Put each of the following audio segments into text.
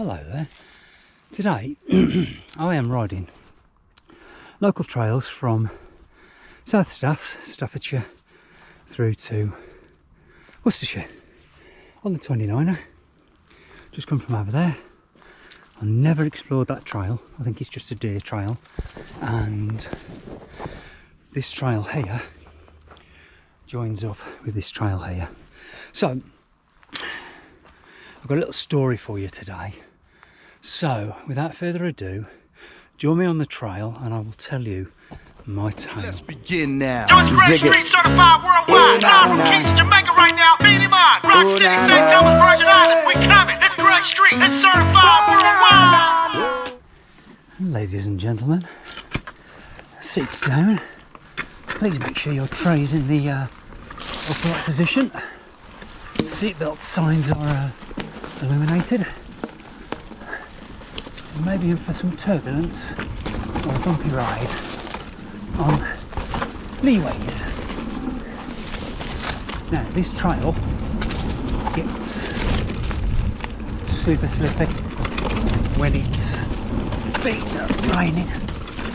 Hello there. Today I am riding local trails from South Staffordshire through to Worcestershire on the 29er. Just come from over there. I've never explored that trail. I think it's just a deer trail, and this trail here joins up with this trail here. So I've got a little story for you today. So without further ado, join me on the trail and I will tell you my tale. Let's begin now. Street certified worldwide. Live from Kingston, Jamaica right now. Beat him on. Rock City, St. Thomas, Virgin Islands. We coming. It's Greg Street. It's certified worldwide. Ladies and gentlemen, seats down. Please make sure your tray's in the upright position. Seatbelt signs are illuminated. Maybe in for some turbulence or a bumpy ride on leeways. Now this trail gets super slippy when it's been raining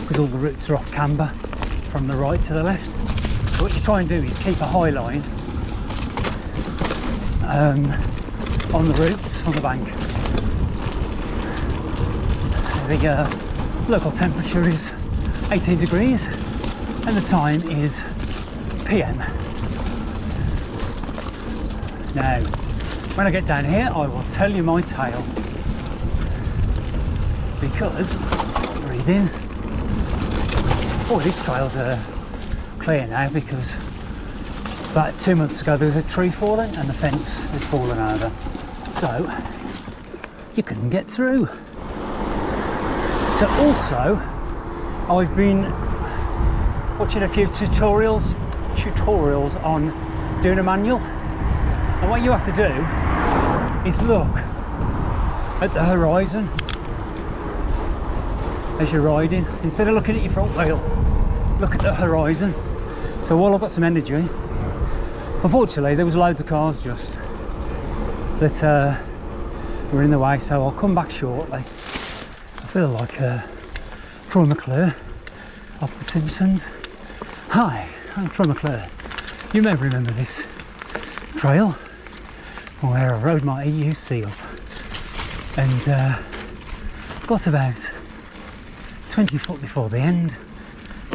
because all the routes are off camber from the right to the left. So what you try and do is keep a high line on the routes, on the bank. The local temperature is 18 degrees and the time is PM. Now, when I get down here, I will tell you my tale, because, breathe in. Oh, these trails are clear now because about 2 months ago there was a tree falling and the fence had fallen over, so you couldn't get through. So also, I've been watching a few tutorials on doing a manual, and what you have to do is look at the horizon as you're riding. Instead of looking at your front wheel, look at the horizon. So while I've got some energy, unfortunately there was loads of cars just that were in the way, so I'll come back shortly. I feel like Troy McClure off The Simpsons. Hi, I'm Troy McClure. You may remember this trail where I rode my EUC up and got about 20 foot before the end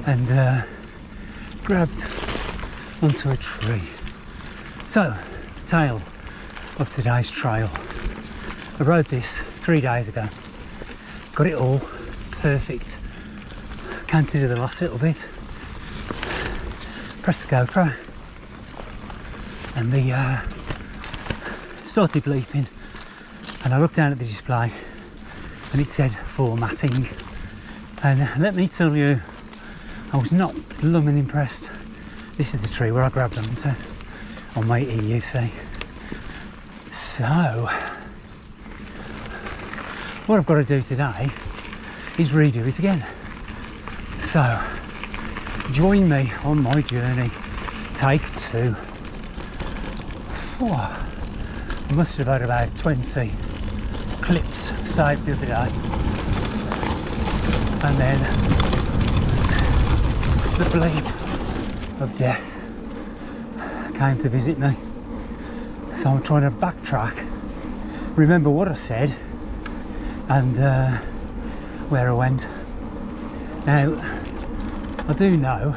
and grabbed onto a tree. So, the tale of today's trail. I rode this 3 days ago. Got it all perfect. Canted to the last little bit. Pressed the GoPro and the started bleeping, and I looked down at the display and it said formatting, and let me tell you, I was not blooming impressed. This is the tree where I grabbed onto on my EUC. So what I've got to do today is redo it again. So join me on my journey. Take two. Oh, I must have had about 20 clips saved the other day, and then the bleep of death came to visit me. So I'm trying to backtrack, remember what I said and where I went. Now, I do know,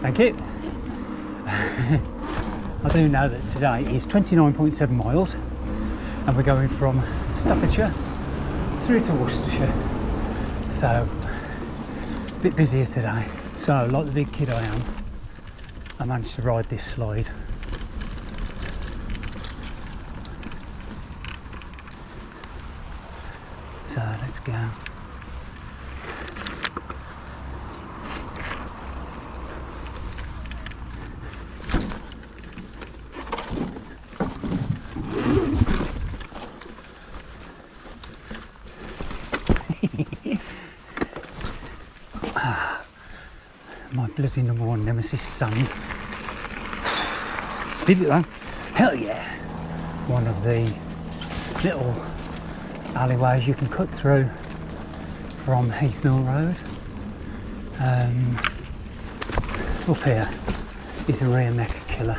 thank you, I do know that today is 29.7 miles and we're going from Staffordshire through to Worcestershire, so a bit busier today. So, like the big kid I am, I managed to ride this slide. So let's go. My bloody number one nemesis, sun. Did it though? Hell yeah! one of the little alleyways you can cut through from Heath Mill Road. Up here is a rear mech killer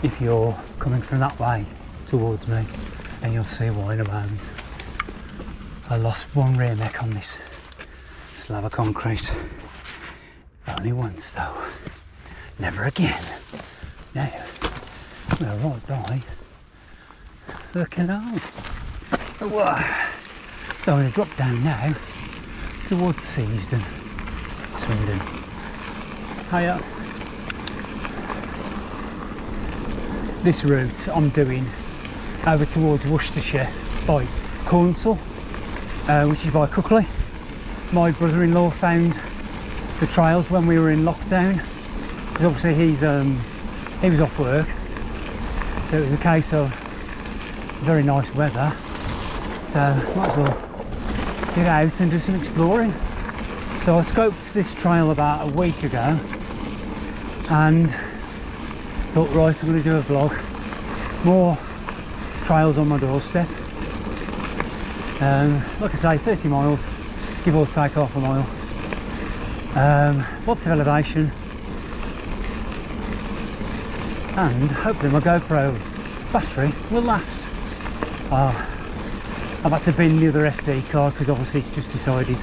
if you're coming from that way towards me, and you'll see why in a moment. I lost one rear mech on this slab of concrete. Only once though, never again. Now, we're right by the canal. So I'm going to drop down now towards Seasden, Swindon. Hiya. This route I'm doing over towards Worcestershire by Cornsall, which is by Cuckley. My brother-in-law found the trails when we were in lockdown, because obviously he was off work, so it was a case of very nice weather, so might as well get out and do some exploring. So I scoped this trail about a week ago and thought, right, I'm going to do a vlog. More trails on my doorstep. Like I say, 30 miles, give or take half a mile. Lots of elevation, and hopefully my GoPro battery will last. I've had to bin the other SD card because obviously it's just decided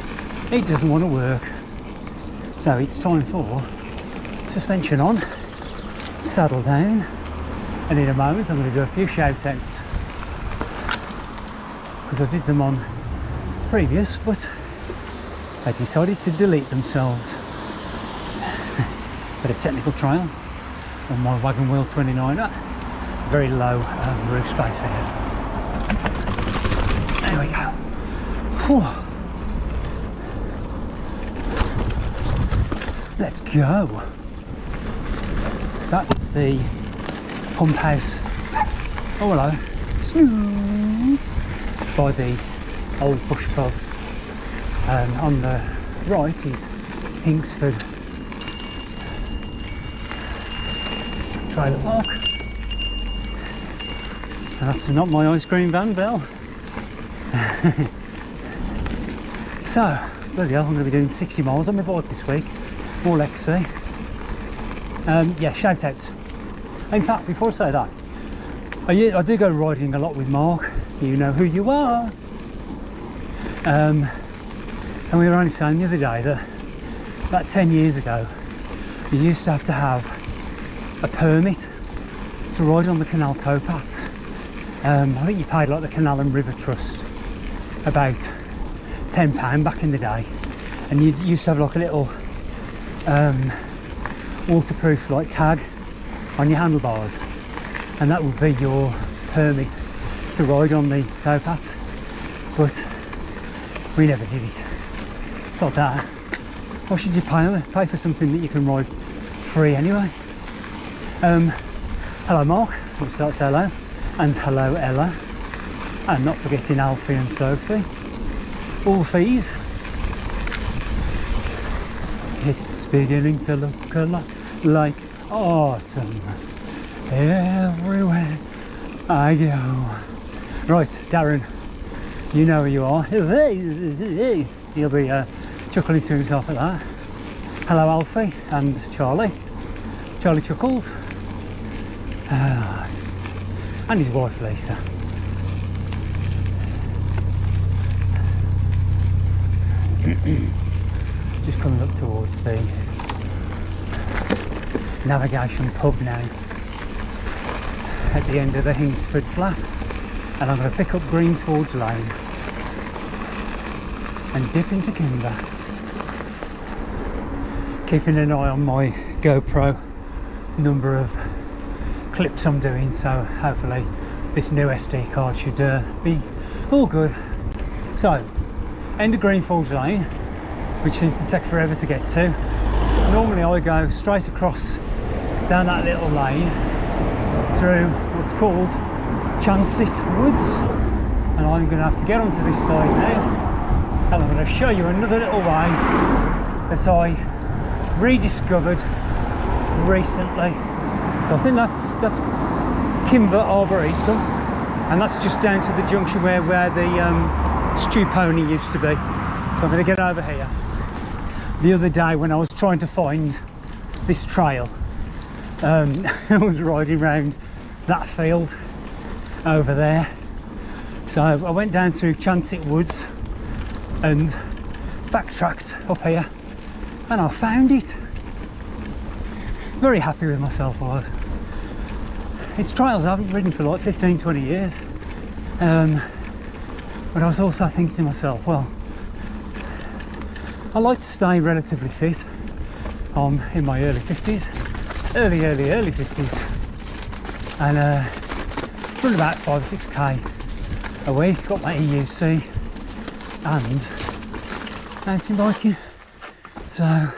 it doesn't want to work. So it's time for suspension on, saddle down, and in a moment I'm going to do a few shout outs because I did them on previous, but they decided to delete themselves. Bit of technical trial on my Wagon Wheel 29er, very low roof space ahead. There we go. Whew. Let's go. That's the pump house. Oh hello. Snoo. By the old bush pub. On the right is Hinksford trailer park. And that's not my ice cream van bell. So, bloody hell, I'm going to be doing 60 miles on my bike this week, or Lexi. Yeah, shout outs. In fact, before I say that, I do go riding a lot with Mark. You know who you are. And we were only saying the other day that about 10 years ago, you used to have a permit to ride on the canal towpaths. I think you paid like the Canal and River Trust about £10 back in the day, and you used to have like a little waterproof like tag on your handlebars, and that would be your permit to ride on the towpaths. But we never did it. It's like that. Why should you pay for something that you can ride free anyway? Hello Mark, we'll start to say hello, and hello Ella, and not forgetting Alfie and Sophie. All the fees. It's beginning to look a lot like autumn everywhere I go. Right, Darren, you know who you are. He'll be chuckling to himself at that. Hello Alfie and Charlie Chuckles, and his wife Lisa. Just coming up towards the Navigation pub now, at the end of the Hinksford flat, and I'm going to pick up Greensforge Lane and dip into Kimber, keeping an eye on my GoPro number of clips I'm doing, so hopefully this new SD card should be all good. So, end of Greenforge Lane, which seems to take forever to get to. Normally I go straight across down that little lane through what's called Chancet Woods, and I'm going to have to get onto this side now, and I'm going to show you another little way that I rediscovered recently. So I think that's Kimber Arboretum, and that's just down to the junction where the stew pony used to be. So I'm going to get over here. The other day when I was trying to find this trail, I was riding around that field over there. So I went down through Chancet Woods and backtracked up here, and I found it. Very happy with myself, I was. It's trails I haven't ridden for like 15-20 years, but I was also thinking to myself, well, I like to stay relatively fit. I'm in my early 50s, early 50s, and run about 5 or 6k a week. Got my EUC and mountain biking, so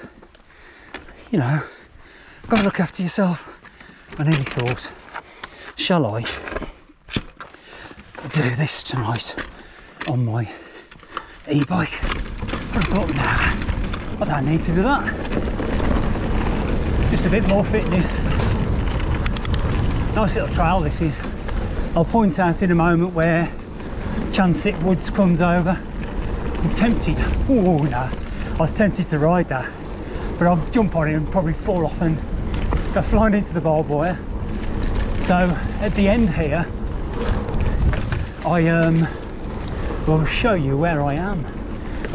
you know, got to look after yourself. I nearly thought, shall I do this tonight on my e-bike? But I thought, nah, I don't need to do that. Just a bit more fitness. Nice little trail this is. I'll point out in a moment where Chancet Woods comes over. I'm tempted, oh no, I was tempted to ride that, but I'll jump on it and probably fall off and go flying into the barbed wire. So at the end here, I will show you where I am.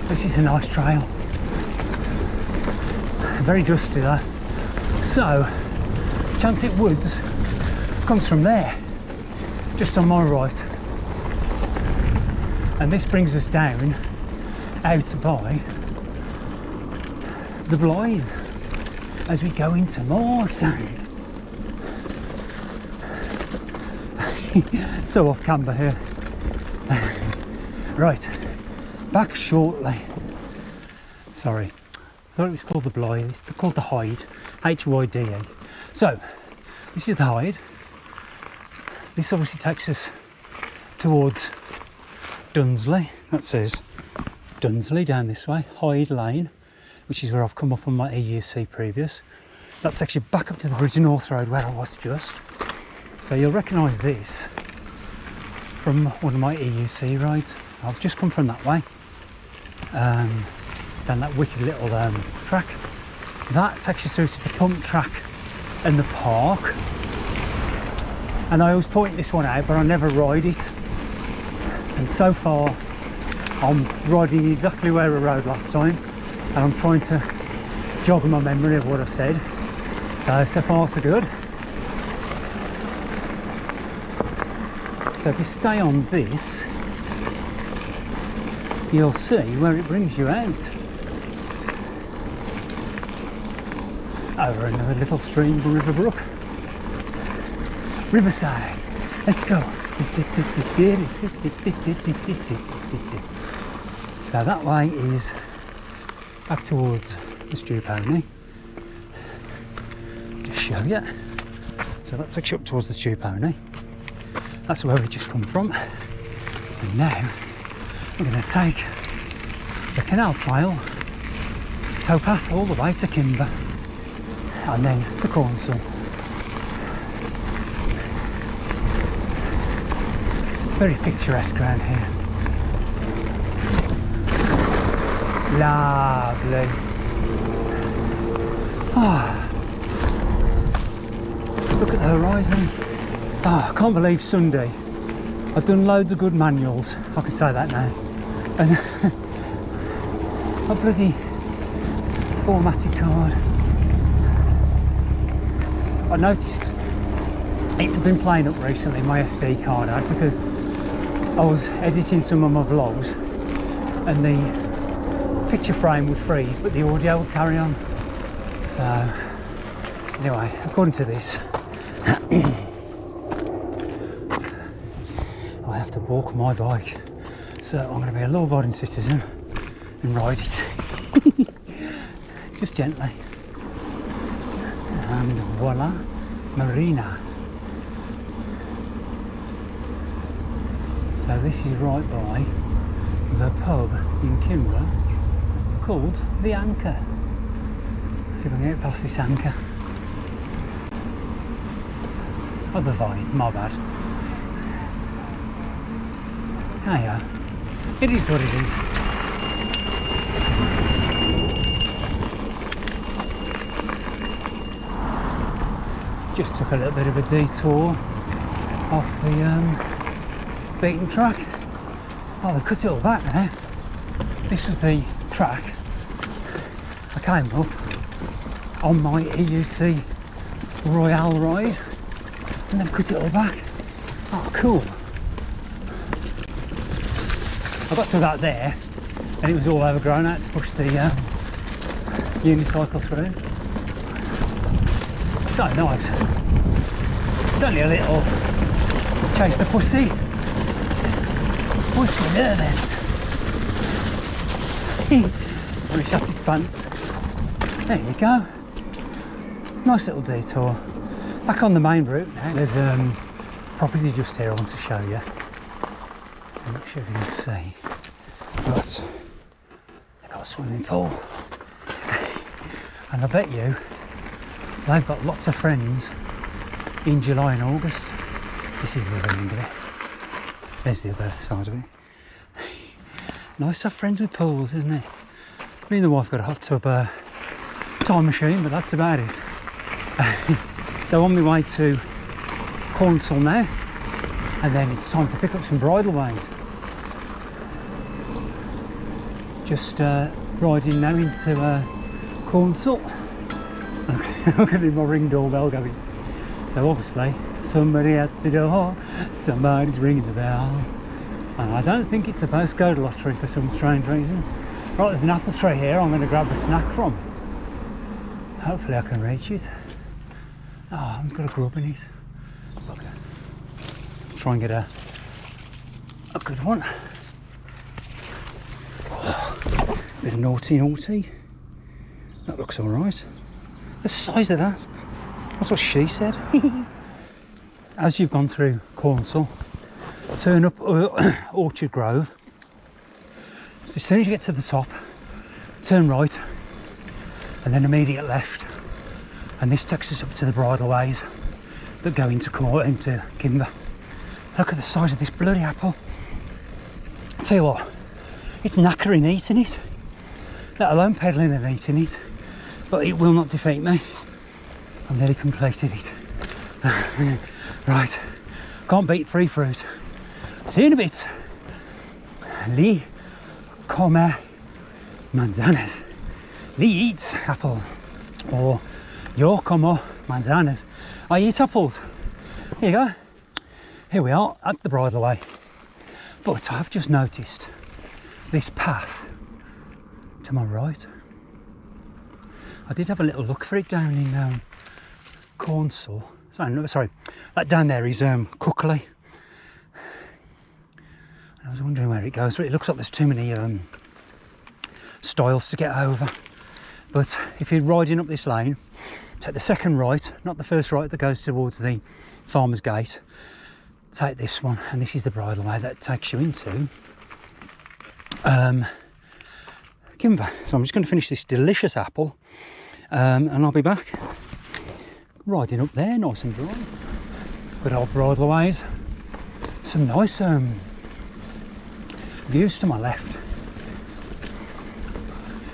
This is a nice trail, very dusty though. So Chancet Woods comes from there, just on my right, and this brings us down out by the Blythe as we go into more sand. So off camber here. Right, back shortly. Sorry, I thought it was called the Blythe. It's called the Hyde, H-Y-D-E. So this is the Hyde. This obviously takes us towards Dunsley. That says Dunsley down this way, Hyde Lane, which is where I've come up on my EUC previous. That takes you back up to the Bridge North Road where I was just. So you'll recognise this from one of my EUC rides. I've just come from that way, down that wicked little track. That takes you through to the pump track and the park. And I always point this one out, but I never ride it. And so far, I'm riding exactly where I rode last time, and I'm trying to jog my memory of what I've said. So far so good. So if you stay on this, you'll see where it brings you out. Over another little stream, Riverbrook. Riverside, let's go. So that way is back towards the stew pony. Just show you. So that takes you up towards the stew pony. That's where we just come from. And now we're going to take the canal trail, towpath all the way to Kimber, and then to Cornsall. Very picturesque around here. Lovely. Ah, look at the horizon. Ah, I can't believe Sunday. I've done loads of good manuals, I can say that now. And a bloody formatted card. I noticed it had been playing up recently, my SD card had, because I was editing some of my vlogs and the picture frame would freeze but the audio would carry on. So anyway, according to this, I have to walk my bike, so I'm going to be a law-abiding citizen and ride it. Just gently. And voila, Marina. So this is right by the pub in Kimber called The Anchor. Let's see if I can get past this anchor. Oh, the vine, my bad. Ah, yeah. It is what it is. Just took a little bit of a detour off the beaten track. Oh, they cut it all back there. This was the track I came up on my EUC Royale ride, and they've cut it all back. Oh, cool. I got to about there and it was all overgrown. I had to push the unicycle through. So nice. It's only a little chase the pussy. Pussy there then. When he shut his pants. There you go. Nice little detour. Back on the main route now. There's property just here I want to show you. I'm not sure if you can see, but they've got a swimming pool. And I bet you they've got lots of friends in July and August. This is the other end of it. There's the other side of it. Nice to have friends with pools, isn't it? Me and the wife got a hot tub time machine, but that's about it. So on my way to Cornsall now, and then it's time to pick up some bridleways. Just riding now into Cornsall. Look at my ring doorbell going. So obviously somebody at the door, somebody's ringing the bell. And I don't think it's the postcode lottery for some strange reason. Right, there's an apple tree here I'm going to grab a snack from. Hopefully I can reach it. Oh, it's got a grub in it. Bugger. Try and get a good one. Oh, bit of naughty. That looks alright. The size of that. That's what she said. As you've gone through Cornsall, turn up Orchard Grove. So as soon as you get to the top, turn right and then immediate left. And this takes us up to the bridleways that go into Kimber. Look at the size of this bloody apple. I'll tell you what, it's knackering eating it, let alone peddling and eating it, but it will not defeat me. I've nearly completed it. Right, can't beat free fruit. See you in a bit. Lee come manzanas. Lee eats apple, or yo como manzanas. I eat apples. Here you go. Here we are at the bridleway. But I've just noticed this path to my right. I did have a little look for it down in Cornsall. Sorry, that down there is Cookley. I was wondering where it goes, but it looks like there's too many stiles to get over. But if you're riding up this lane, take the second right, not the first right that goes towards the farmer's gate. Take this one, and this is the bridleway that takes you into Kimber. So I'm just going to finish this delicious apple, and I'll be back. Riding up there, nice and dry. Good old bridleways. Some nice views to my left.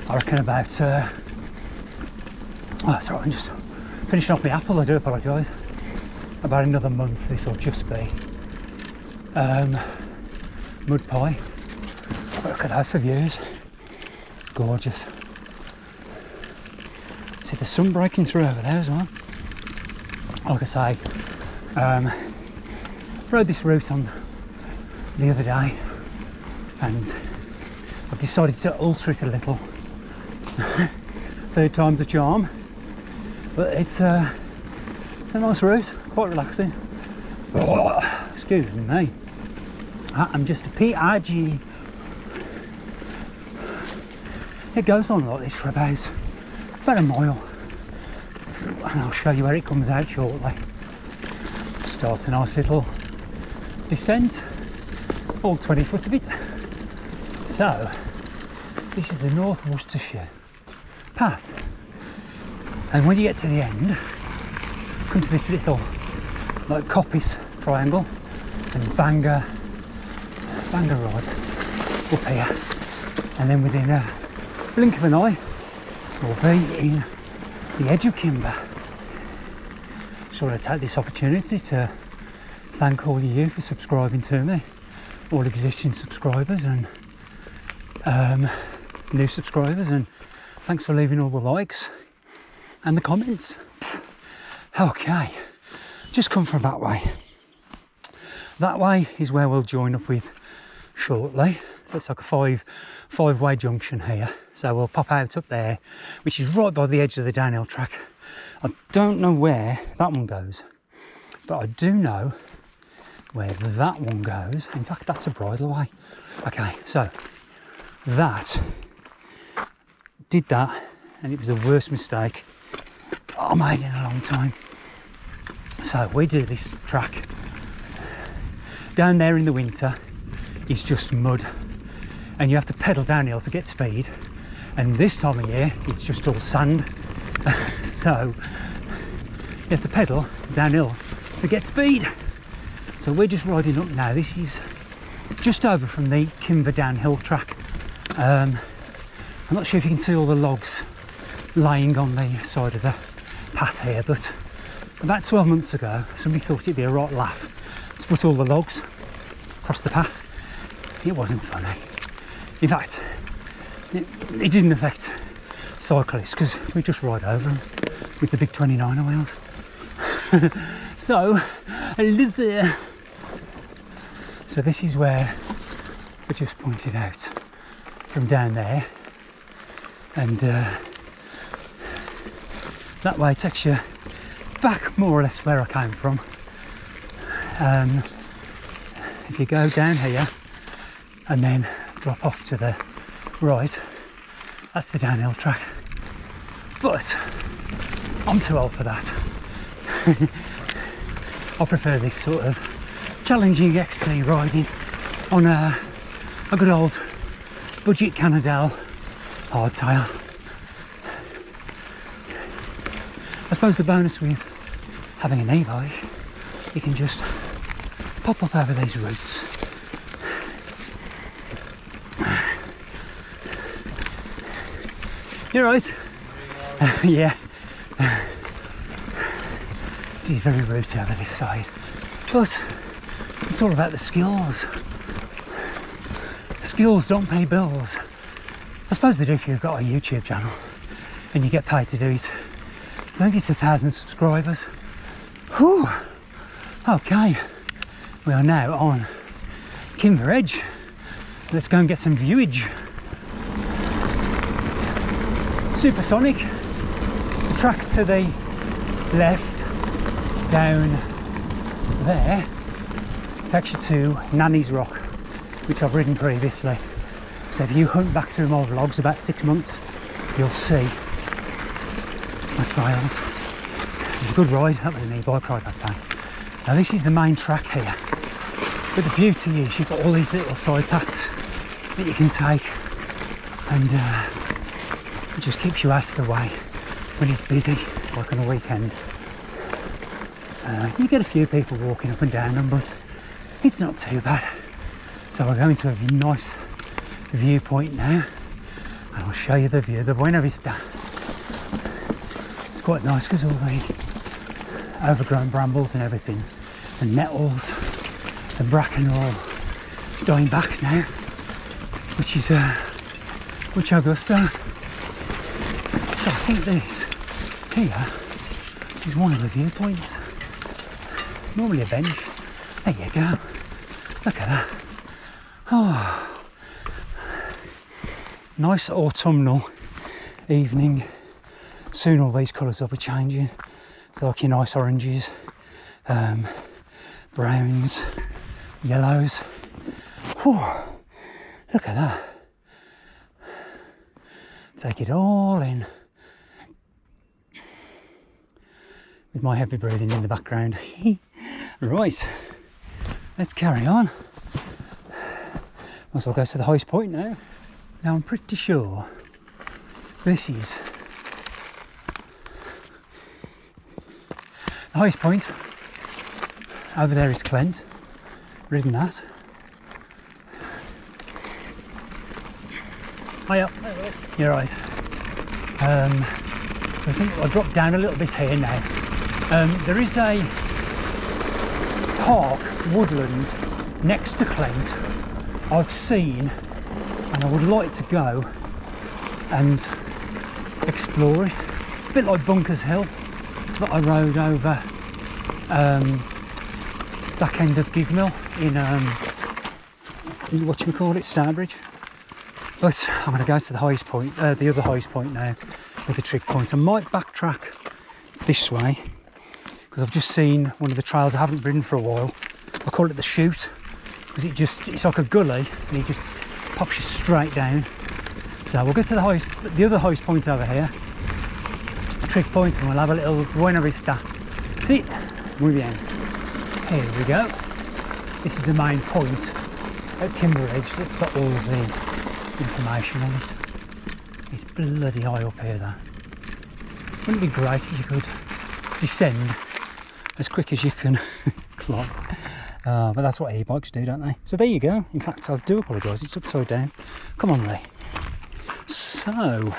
I reckon about sorry, I'm just finishing off my apple. I do apologise. About another month this will just be mud pie. But look at those for views. Gorgeous. See the sun breaking through over there as well. Like I say, rode this route on the other day and I've decided to alter it a little. Third time's a charm, but it's a nice route, quite relaxing. Oh, excuse me, I'm just a PRG. It goes on like this for about a mile, and I'll show you where it comes out shortly. Start a nice little descent, all 20 foot of it. So this is the North Worcestershire path, and when you get to the end, come to this little like Coppice Triangle and Bangor Rod up here, and then within a blink of an eye we'll be in the edge of Kimber. So I want to take this opportunity to thank all of you for subscribing to me, all existing subscribers and new subscribers, and thanks for leaving all the likes and the comments. Okay, just come from that way. That way is where we'll join up with shortly. So it's like a five-way junction here. So we'll pop out up there, which is right by the edge of the downhill track. I don't know where that one goes, but I do know where that one goes. In fact, that's a bridleway. Okay, so that did that, and it was the worst mistake I made in a long time. So we do this track down there in the winter. It's just mud, and you have to pedal downhill to get speed, and this time of year it's just all sand. So you have to pedal downhill to get speed. So we're just riding up now. This is just over from the Kimber downhill track. I'm not sure if you can see all the logs laying on the side of the path here, but about 12 months ago somebody thought it'd be a right laugh to put all the logs across the path. It wasn't funny. In fact, it didn't affect cyclists because we just ride over them with the big 29er wheels. So this is where we just pointed out from down there, and that way takes you back more or less where I came from. If you go down here and then drop off to the right, that's the downhill track, but I'm too old for that. I prefer this sort of challenging XC riding on a good old budget Cannondale hardtail. I suppose the bonus with having an e-bike, you can just pop up over these routes. You're right. Yeah. It is very rooty over this side, but it's all about the skills. Skills don't pay bills. I suppose they do if you've got a YouTube channel and you get paid to do it. I think it's 1,000 subscribers. Whew. Okay, we are now on Kimber Edge. Let's go and get some viewage. Supersonic. The track to the left down there takes you to Nanny's Rock, which I've ridden previously. So if you hunt back through my vlogs about 6 months, you'll see my trails. It was a good ride. That was an e-bike ride that time. Now this is the main track here, but the beauty is you've got all these little side paths that you can take, and it just keeps you out of the way when it's busy, like on a weekend. You get a few people walking up and down them, but it's not too bad. So we're going to a nice viewpoint now, and I'll show you the view, the Buena Vista. It's quite nice because all the overgrown brambles and everything, and nettles and bracken are all dying back now, which is Augusta. So I think this here is one of the viewpoints. Normally a bench. There you go. Look at that. Oh, nice autumnal evening. Soon all these colours will be changing. It's like your nice oranges, browns, yellows. Whew, look at that. Take it all in. With my heavy breathing in the background. Right, let's carry on. Might as well go to the highest point now. Now I'm pretty sure this is the highest point over there is Clent. Ridden that. Hiya. You're right. I think I'll drop down a little bit here now. There is a park, woodland, next to Clent I've seen, and I would like to go and explore it. A bit like Bunkers Hill that I rode over back end of Gig Mill in whatchamacallit, Starbridge. But I'm going to go to the highest point, the other highest point now, with the trig point. I might backtrack this way because I've just seen one of the trails I haven't ridden for a while. I call it the chute because it's like a gully and it just pops you straight down. So we'll get to the other highest point over here, a trig point, and we'll have a little Buena Vista. See, muy bien. Here we go. This is the main point at Kimberidge that's got all of the information on it. It's bloody high up here, that. Wouldn't it be great if you could descend as quick as you can climb? But that's what e-bikes do, don't they? So there you go. In fact, I do apologise, it's upside down. Come on, Lee. So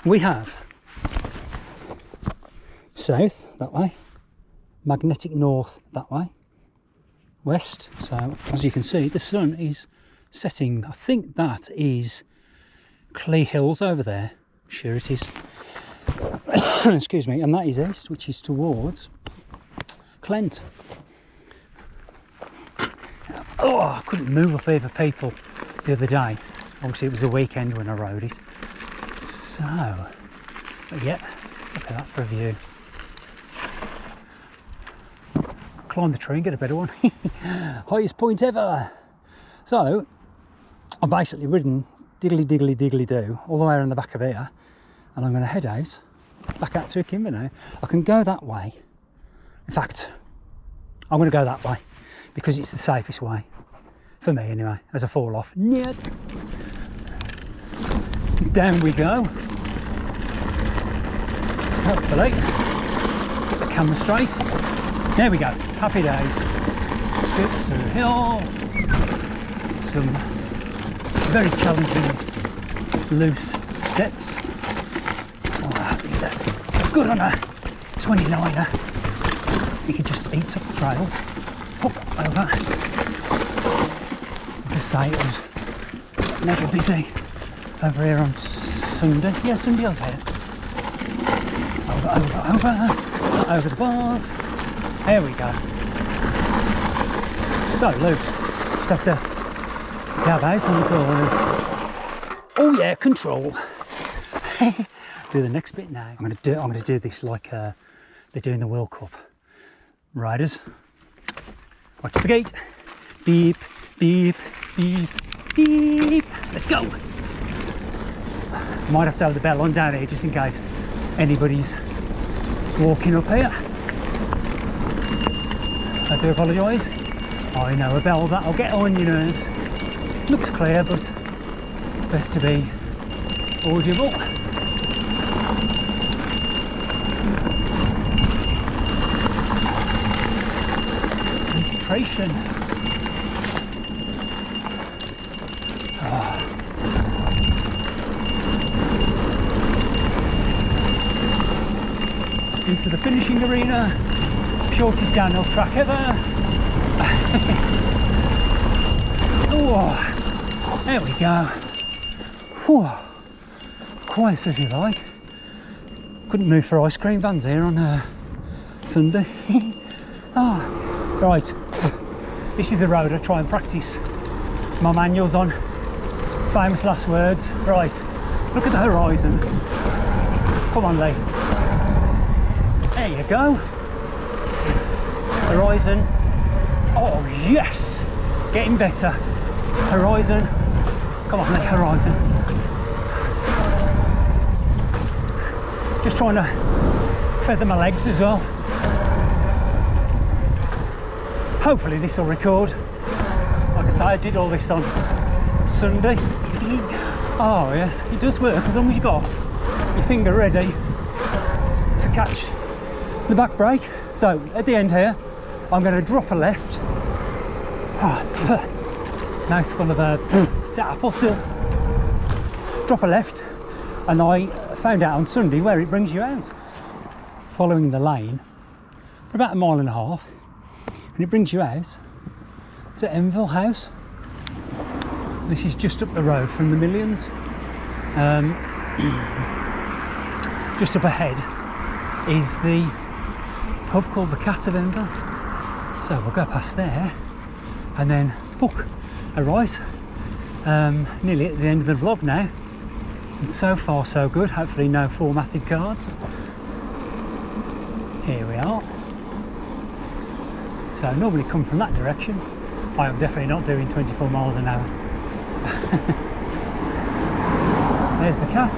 we have south that way, magnetic north that way, west. So as you can see, the sun is setting. I think that is Clee Hills over there. I'm sure it is. Excuse me. And that is east, which is towards Clent. Oh, I couldn't move up here for people the other day. Obviously it was a weekend when I rode it. So, but yeah, look at that for a view. Climb the tree and get a better one. Highest point ever. So I've basically ridden diggly do all the way around the back of here, and I'm going to head out back out to Kimber now. I can go that way. In fact, I'm going to go that way because it's the safest way for me anyway, as a fall off. Niet. Down we go. Hopefully get the camera straight. There we go. Happy days. Scoops through the hill. Some very challenging loose steps. Oh, these are good on a 29er. You can just eat up the trail. Hop over. Just say it was mega busy over here on Sunday. Yeah, Sunday I was here. Over the bars. There we go. So loose. Just have to dab out on the corners. Oh yeah, control. Do the next bit now. I'm gonna do this like they're doing the World Cup. Riders, watch the gate. Beep, beep, beep, beep. Let's go. Might have to have the bell on down here just in case anybody's walking up here. I do apologise. I know a bell that'll get on your nerves. Looks clear, but best to be audible. Concentration. Into the finishing arena. Shortest downhill track ever. Oh, there we go. Whew. Quiet as you like. Couldn't move for ice cream vans here on Sunday. Right, this is the road I try and practice my manuals on. Famous last words. Right, look at the horizon. Come on, Lee. There you go. Horizon. Oh yes, getting better. Horizon. Come on, Lee. Horizon. Just trying to feather my legs as well. Hopefully this will record. Like I say, I did all this on Sunday. Oh yes, it does work as long as you've got your finger ready to catch the back brake. So at the end here, I'm going to drop a left. Mouthful of is that apple still? Drop a left, and I found out on Sunday where it brings you out. Following the lane for about 1.5 miles, and it brings you out to Enville House. This is just up the road from the Millions. Just up ahead is the pub called the Cat of Enville. So we'll go past there and then book a ride. Nearly at the end of the vlog now, and so far so good. Hopefully no formatted cards. Here we are. So I normally come from that direction. I am definitely not doing 24 miles an hour. There's the Cat.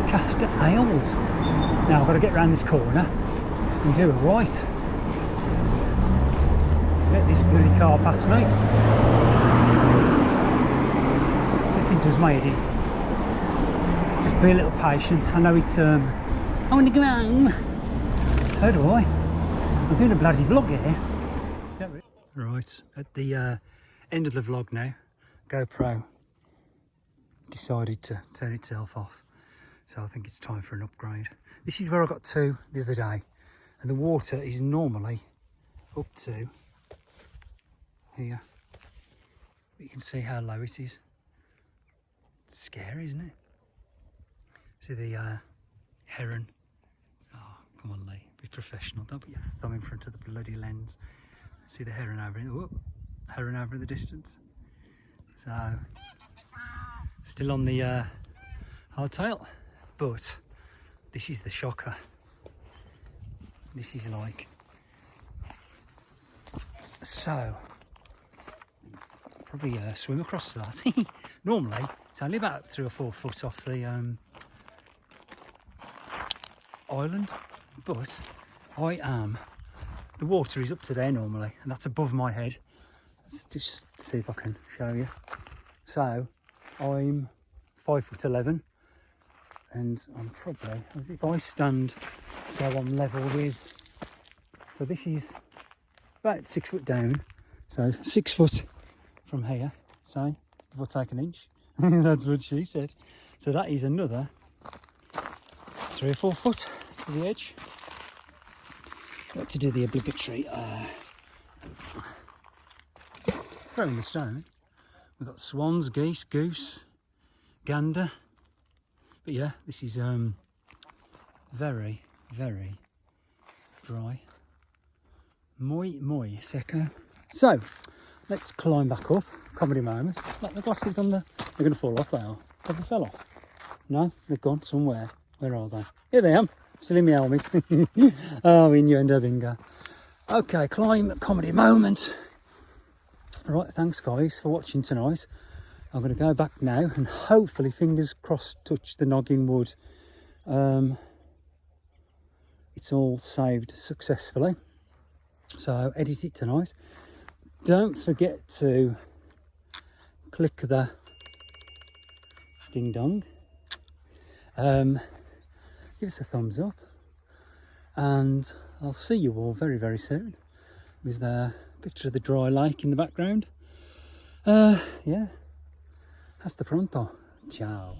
Casket Ales. Now I've got to get around this corner and do a right. Let this bloody car past me. Flipping does my head in. Just be a little patient. I know it's I want to go home. So do I. I'm doing a bloody vlog here. Right, at the end of the vlog now, GoPro decided to turn itself off. So I think it's time for an upgrade. This is where I got to the other day, and the water is normally up to here. But you can see how low it is. It's scary, isn't it? See the heron. Oh, come on, Lee, be professional. Don't put your thumb in front of the bloody lens. See the heron over in the distance. So still on the hardtail, but this is the shocker. This is like so. Probably swim across that. Normally it's only about 3 or 4 foot off the island, but the water is up to there normally, and that's above my head. Let's just see if I can show you. So I'm 5'11", and I'm probably, if I stand so I'm level with, so this is about 6 foot down, so 6 foot from here, so if I take an inch, that's what she said. So that is another 3 or 4 foot to the edge. Got to do the obligatory throwing the stone. We've got swans, geese, goose, gander. But yeah, this is very, very dry. Muy seco. So let's climb back up. Comedy moments. Like the glasses on the, they're going to fall off. They are. Have they fell off? No, they've gone somewhere. Where are they? Here they are. Still in my helmet. Oh, innuendo bingo. Okay, climb comedy moment. Right, thanks guys for watching tonight. I'm going to go back now and hopefully, fingers crossed, touch the noggin wood. It's all saved successfully. So edit it tonight. Don't forget to click the ding dong. Give us a thumbs up, and I'll see you all very, very soon with the picture of the dry lake in the background. Yeah, hasta pronto. Ciao.